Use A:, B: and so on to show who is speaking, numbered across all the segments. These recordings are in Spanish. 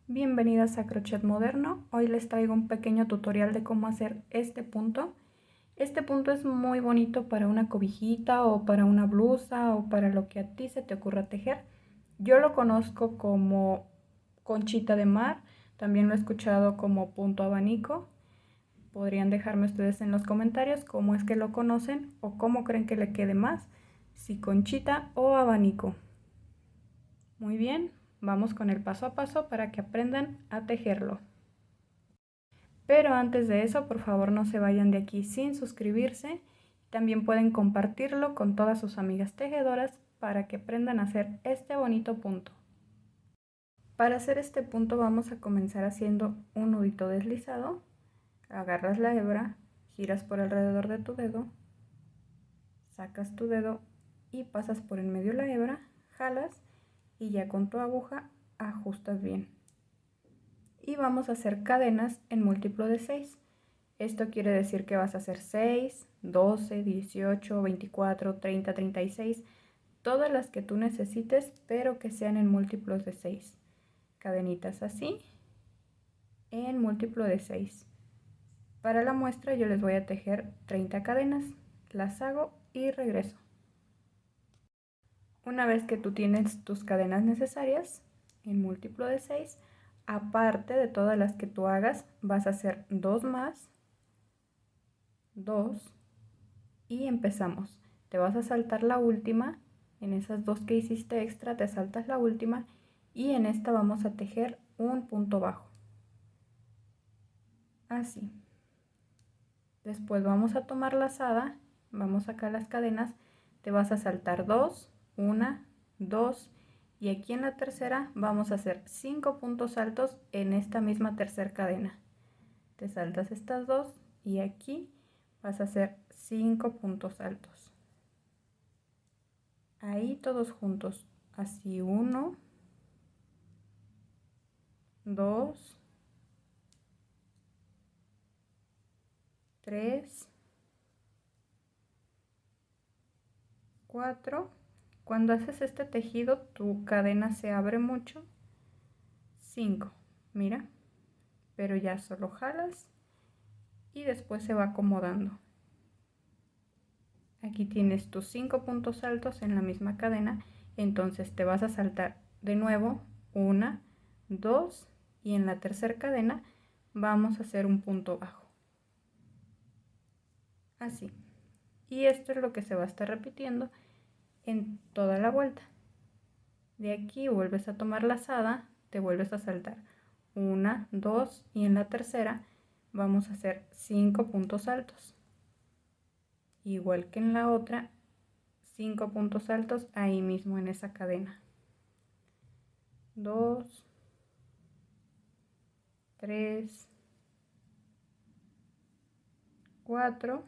A: Bienvenidas a Crochet Moderno. Hoy les traigo un pequeño tutorial de cómo hacer este punto. Este punto es muy bonito para una cobijita o para una blusa o para lo que a ti se te ocurra tejer. Yo lo conozco como conchita de mar, también lo he escuchado como punto abanico. Podrían dejarme ustedes en los comentarios cómo es que lo conocen o cómo creen que le quede más, si conchita o abanico. Muy bien, vamos con el paso a paso para que aprendan a tejerlo. Pero antes de eso, por favor no se vayan de aquí sin suscribirse. También pueden compartirlo con todas sus amigas tejedoras para que aprendan a hacer este bonito punto. Para hacer este punto vamos a comenzar haciendo un nudito deslizado. Agarras la hebra, giras por alrededor de tu dedo, sacas tu dedo y pasas por en medio la hebra, jalas y ya con tu aguja ajustas bien. Y vamos a hacer cadenas en múltiplo de 6. Esto quiere decir que vas a hacer 6, 12, 18, 24, 30, 36, todas las que tú necesites, pero que sean en múltiplos de 6. Cadenitas así, en múltiplo de 6. Para la muestra yo les voy a tejer 30 cadenas, las hago y regreso. Una vez que tú tienes tus cadenas necesarias, en múltiplo de 6, aparte de todas las que tú hagas, vas a hacer 2 más, 2 y empezamos. Te vas a saltar la última, en esas 2 que hiciste extra te saltas la última y en esta vamos a tejer un punto bajo. Así. Después vamos a tomar lazada, vamos a sacar las cadenas, te vas a saltar 2, 1, 2 y aquí en la tercera vamos a hacer 5 puntos altos en esta misma tercera cadena. Te saltas estas 2 y aquí vas a hacer 5 puntos altos. Ahí todos juntos, así 1, 2, 3, 4. Cuando haces este tejido tu cadena se abre mucho. 5, mira, pero ya solo jalas y después se va acomodando. Aquí tienes tus 5 puntos altos en la misma cadena, entonces te vas a saltar de nuevo 1, 2 y en la tercera cadena vamos a hacer un punto bajo. Así. Y esto es lo que se va a estar repitiendo en toda la vuelta. De aquí vuelves a tomar lazada, te vuelves a saltar 1, 2 y en la tercera vamos a hacer 5 puntos altos. Igual que en la otra, 5 puntos altos ahí mismo en esa cadena. 2, 3, 4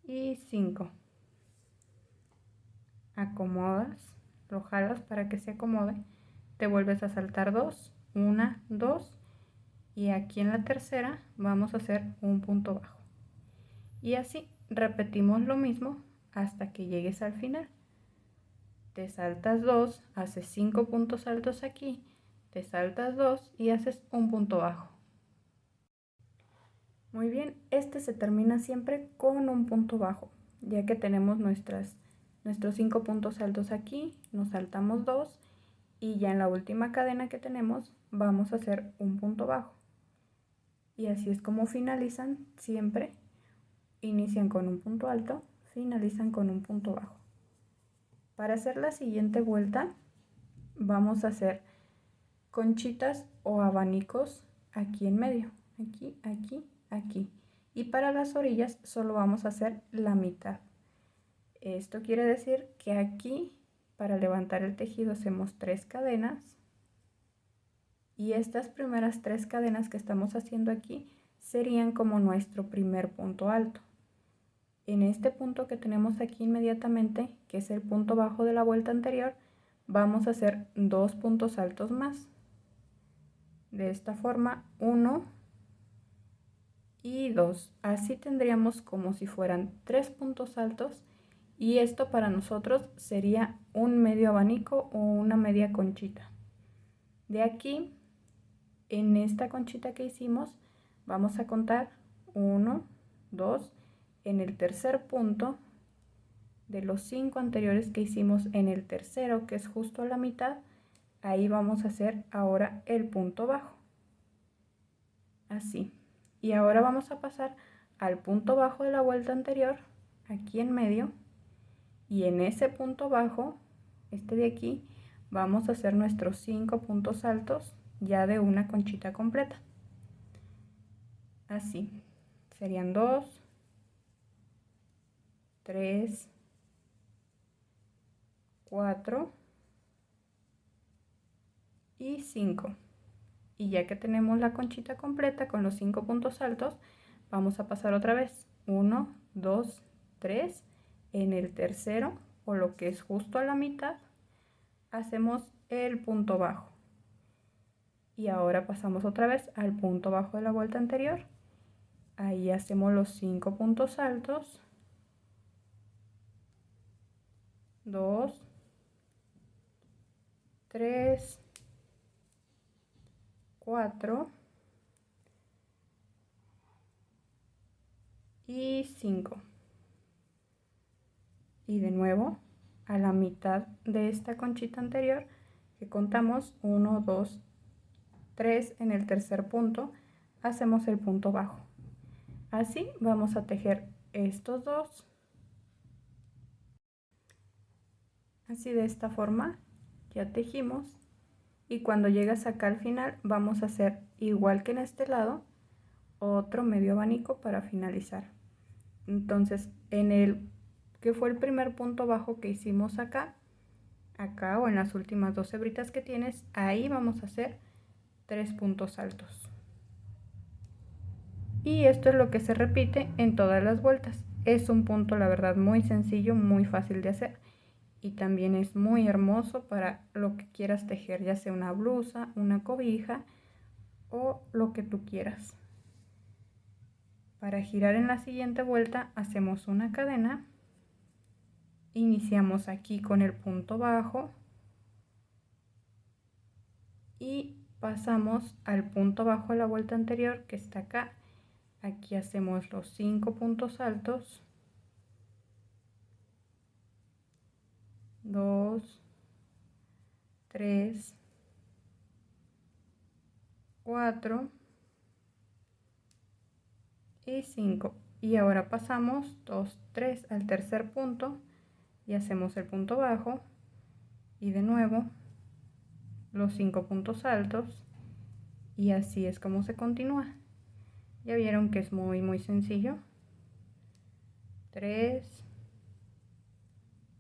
A: y 5. Acomodas, lo jalas para que se acomode, te vuelves a saltar 2, 1, 2 y aquí en la tercera vamos a hacer un punto bajo. Y así repetimos lo mismo hasta que llegues al final. Te saltas 2, haces 5 puntos altos aquí, te saltas 2 y haces un punto bajo. Muy bien, este se termina siempre con un punto bajo, ya que tenemos nuestros 5 puntos altos aquí, nos saltamos 2 y ya en la última cadena que tenemos vamos a hacer un punto bajo. Y así es como finalizan siempre. Inician con un punto alto, finalizan con un punto bajo. Para hacer la siguiente vuelta vamos a hacer conchitas o abanicos aquí en medio, aquí, aquí, aquí. Y para las orillas solo vamos a hacer la mitad. Esto quiere decir que aquí para levantar el tejido hacemos 3 cadenas y estas primeras 3 cadenas que estamos haciendo aquí serían como nuestro primer punto alto. En este punto que tenemos aquí inmediatamente, que es el punto bajo de la vuelta anterior, vamos a hacer 2 puntos altos más. De esta forma, 1 y 2. Así tendríamos como si fueran 3 puntos altos y esto para nosotros sería un medio abanico o una media conchita. De aquí, en esta conchita que hicimos, vamos a contar 1, 2, en el tercer punto de los 5 anteriores que hicimos en el tercero, que es justo a la mitad, ahí vamos a hacer ahora el punto bajo. Así. Y ahora vamos a pasar al punto bajo de la vuelta anterior, aquí en medio, y en ese punto bajo, este de aquí, vamos a hacer nuestros 5 puntos altos ya de una conchita completa. Así. Serían 2, 3, 4 y 5. Y ya que tenemos la conchita completa con los 5 puntos altos, vamos a pasar otra vez. 1, 2, 3. En el tercero, o lo que es justo a la mitad, hacemos el punto bajo. Y ahora pasamos otra vez al punto bajo de la vuelta anterior. Ahí hacemos los 5 puntos altos. 2, 3, 4 y 5. Y de nuevo a la mitad de esta conchita anterior que contamos 1, 2, 3 en el tercer punto, hacemos el punto bajo. Así vamos a tejer estos dos. Así de esta forma ya tejimos, y cuando llegas acá al final vamos a hacer igual que en este lado otro medio abanico para finalizar. Entonces en el que fue el primer punto bajo que hicimos acá o en las últimas 2 hebritas que tienes, ahí vamos a hacer 3 puntos altos. Y esto es lo que se repite en todas las vueltas. Es un punto, la verdad, muy sencillo, muy fácil de hacer, y también es muy hermoso para lo que quieras tejer, ya sea una blusa, una cobija o lo que tú quieras. Para girar en la siguiente vuelta hacemos una cadena, iniciamos aquí con el punto bajo y pasamos al punto bajo de la vuelta anterior, que está acá. Aquí hacemos los 5 puntos altos, 2, 3, 4 y 5. Y ahora pasamos 2, 3 al tercer punto y hacemos el punto bajo, y de nuevo los 5 puntos altos, y así es como se continúa. Ya vieron que es muy sencillo. 3,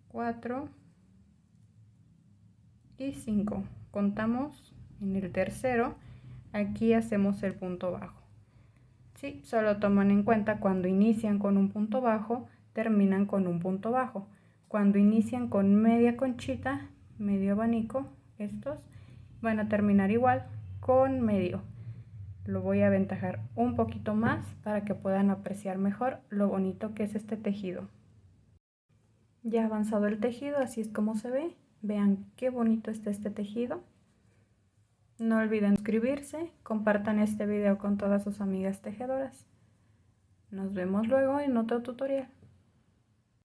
A: 4 y 5. Contamos en el tercero, aquí hacemos el punto bajo. Sí, solo toman en cuenta cuando inician con un punto bajo, terminan con un punto bajo. Cuando inician con media conchita, medio abanico, estos van a terminar igual con medio. Lo voy a aventajar un poquito más para que puedan apreciar mejor lo bonito que es este tejido. Ya avanzado el tejido, así es como se ve. Vean qué bonito está este tejido. No olviden suscribirse, compartan este video con todas sus amigas tejedoras. Nos vemos luego en otro tutorial.